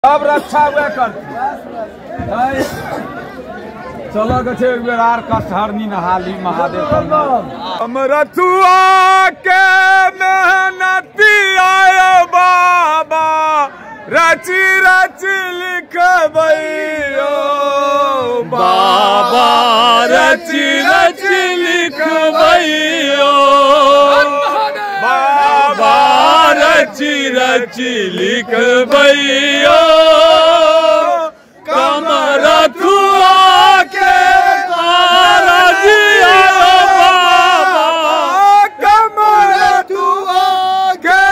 सब रक्षा हुए कर चलो के एक बेर आर कष्टहरनी नहाली महादेव हम रथुआ के मेहनती आयो बाबा रची रची लिखबैयो बाबा रची रची लिखबैयो बाबा रची रची लिखबैयो कमर रथुआ के कारजिया बाबा कमर रथुआ के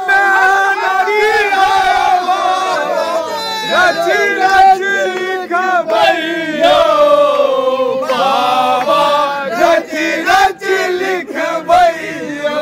मेहनती आयो रची रची लिखबैयो बाबा रची रची लिखबैयो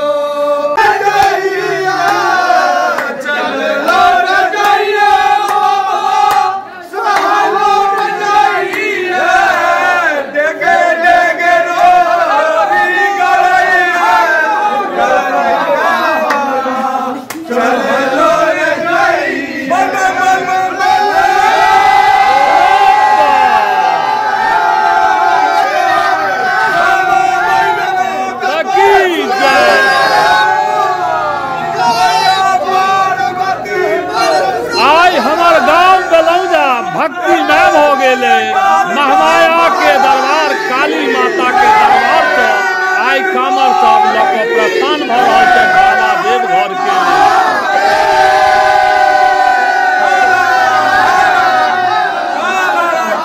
भक्ति नाम हो गेले महामाया के दरबार काली माता के दरबार से आई कामर सब लोग प्रस्थान भ रहल छै बाबा देव घर के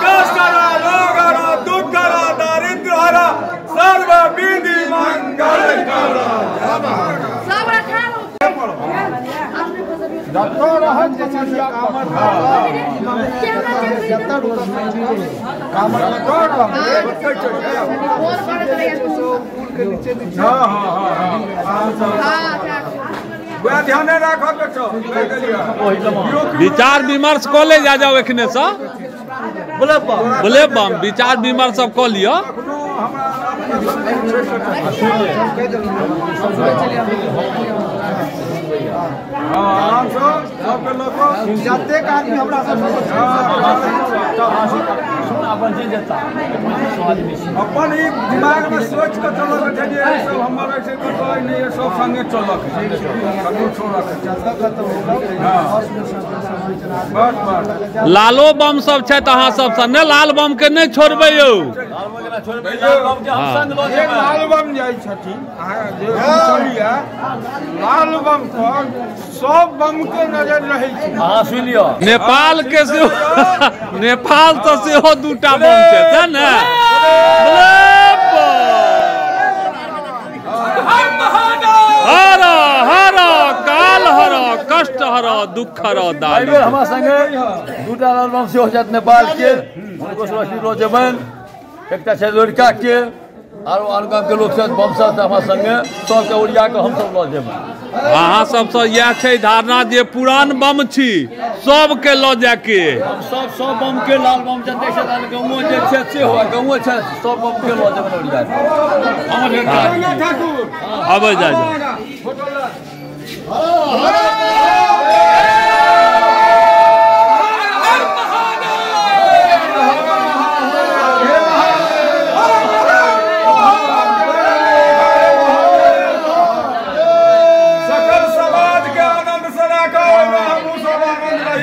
कष्ट रोग दुख दारिद्र हरा सर्व विधि मंगल करा विचार विमर्श कऽ ले जा जाओ एखने से बोले बम विचार विमर्श सब कऽ लियो अपन दिमाग में सोच के चलक सब हमर ऐसे नहीं सब संगे चलक लालो बम सब छै अहाँ सब संगे लाल बम के नहीं छोड़बै यौ लाल बम जाइ छथिन लाल बम पर सब बम के नजर रहे छै सुनियो नेपाल के नेपाल तो सेहो दूटा बम छै ने हर हर काल हर कष्ट हर दुख हर दाल हमरा संगे दूटा लाल बम सेहो छथि नेपाल के हुनको सुरक्षित लऽ जेबनि एकटा छै लड़का के आरो आन गाम के लोग छथि बम सब हमरा संगे सबके उड़िया के हम सब लऽ जेबनि अहाँ सबसँ इएह छै धारणा जे पुरान बम छी सबके लऽ जाके सब बम के लाल बम जते छै गाँवो जे छै सेहो गाँवो छै सब बम के लऽ जेबनि उड़िया आबै जा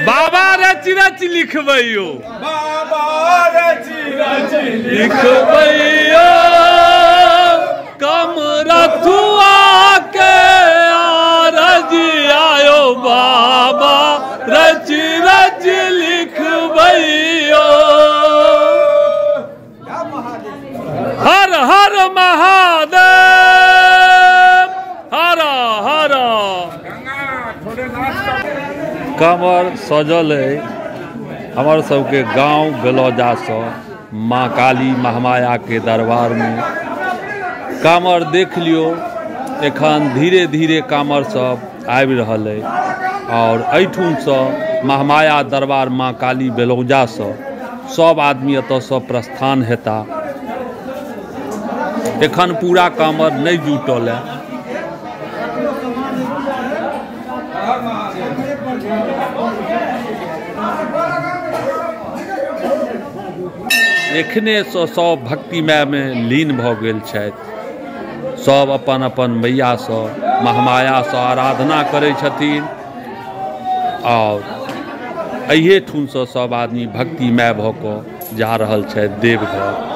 बाबा रची रची लिखबैयो बाबा रची रची लिखबैयो कम रथुआ के आरजियायो बाबा रची रची लिखबैयो हर हर महादेव हर हर कमर सजल है हमर सबके गांव बेलौजा से माँ काली महामाया के दरबार में कामर देख लियो एखन धीरे धीरे कामर सब आबि रहल है और एठुन से महामाया दरबार माँ काली बेलौजा से सब आदमी एतऽ से प्रस्थान हेता एखन पूरा कामर नहीं जुटल है एखनेसँ सब भक्तिमयमे लीन भऽ गेल छथि। सब अपन अपन मैयासँ महामायासँ आराधना करै छथिन और एहिठुनसँ सब आदमी भक्तिमय भऽ कऽ जा रहल छथि देवघर।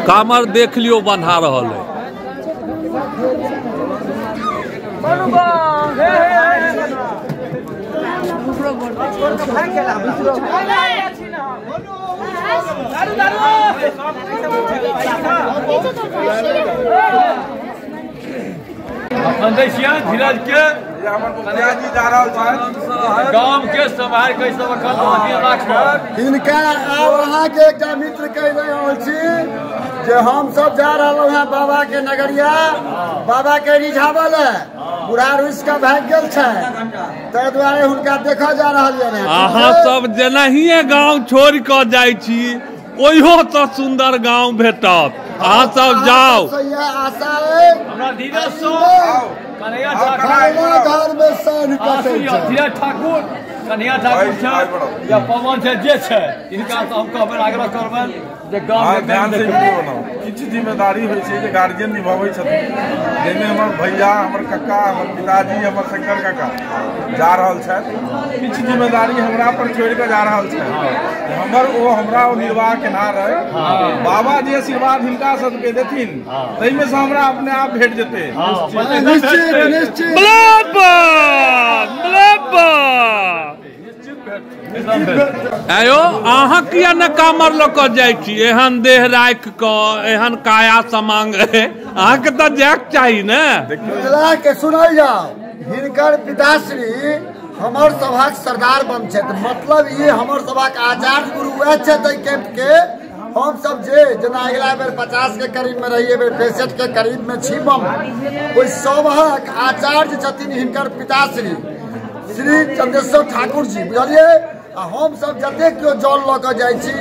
कामर देख लियो बन्हा रहल है। धीरज के गांव के संभाल के सब हिनका आब अहाँ के एकटा मित्र कह रहल छी जे हम सब जा रहल हैं बाबा के नगरिया, बाबा के रिझावल है, बूढ़ा रुस का भाग गेल छै, ताहि दुआरे हुनका देखा जा रहल है। अहाँ सब जेनाहिए गांव छोड़ कऽ जाइ छी ओहियो तो सुंदर गांव भेटत। अहाँ सब जाओ। आशा है हमरा धीरज सो कन्हैया घर में सन कटे छै। धीरज ठाकुर कन्हैया ठाकुर छै या पवन छै जे छै इनका तो हम कहबै आग्रह करबनि जे गांव में ध्यान से वीडियो बनाओ। किछु जिम्मेदारी होइ छै जे गार्जियन निभाबै छथिन, जाहिमे हमर भैया, हमर कक्का, हमर पिताजी, हमर शंकर काका जा रहल छथि। किछु जिम्मेदारी हमरा पर छोड़ि कऽ जा रहल छथि। हमरा ओ निर्वाह केना रहे। बाबा जे आशीर्वाद हिनका सबके देथिन ताहिमे से हमरा अपने आप भेट जेतै। आयो अहाँ किया न कामर लऽ कऽ जाइ छी? एहन देह राखि कऽ, एहन काया समांग अहाँके तऽ जायके चाही ने। के सुनल जाओ, हिनकर पिताश्री हमर सभाक सरदार बन छथि। मतलब ये हमर सभाक आचार्य गुरु वह छथि कैंप के। हम सब जे जना अगला बेर 50 के करीब में रहिए, बेर 65 के करीब में छी हम। ओहि सभक आचार्य छथिन हिनकर पिताश्री श्री चंद्रेश्वर ठाकुर जी, बुझलिए। आ हम सब जते केओ जल लऽ कऽ जाइ छी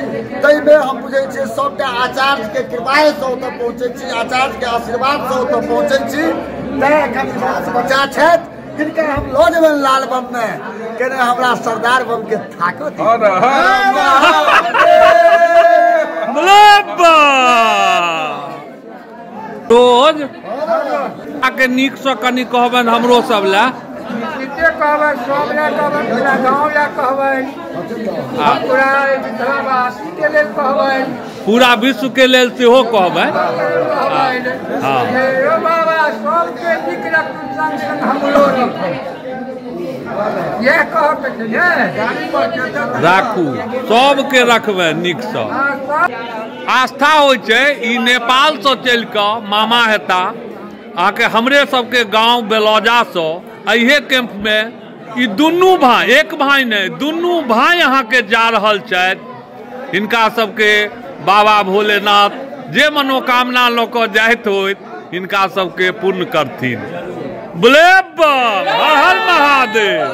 ताहिमे हम बुझै छियै सबटा आचार्य के कृपासँ ओतऽ पहुँचै छी, आचार्य के आशीर्वाद से ओतऽ पहुँचै छी। तैं एखन बच्चा छथि जिनका हम लऽ जेबनि लाल बम में, केने हमरा सरदार बम के ताकत रोज आके नीक से कनी कहबनि हमरो सब ला, कहबै सब ला कहबै, पूरा गाँव ला कहबै, पूरा मिथिलावासी के लेल कहबै, पूरा विश्व के लेल सेहो कहबै। हाँ बाबा सबके नीक रखू, संग संग हमरो रखू, यह कहब राखू, सबके रखबै नीक से। आस्था होइ छै ई नेपाल से चल कऽ मामा हेता आके हमरे सबके गांव बेलौजा से अहे कैंप में ई दुनू भाई, एक भाई नहीं दुनू भाई यहाँ के जा रहल छथि। हिनका सबके बाबा भोलेनाथ जे मनोकामना लऽ कऽ जाइत होइत हिनका सबके पूर्ण करथिन। बोले हर हर महादेव।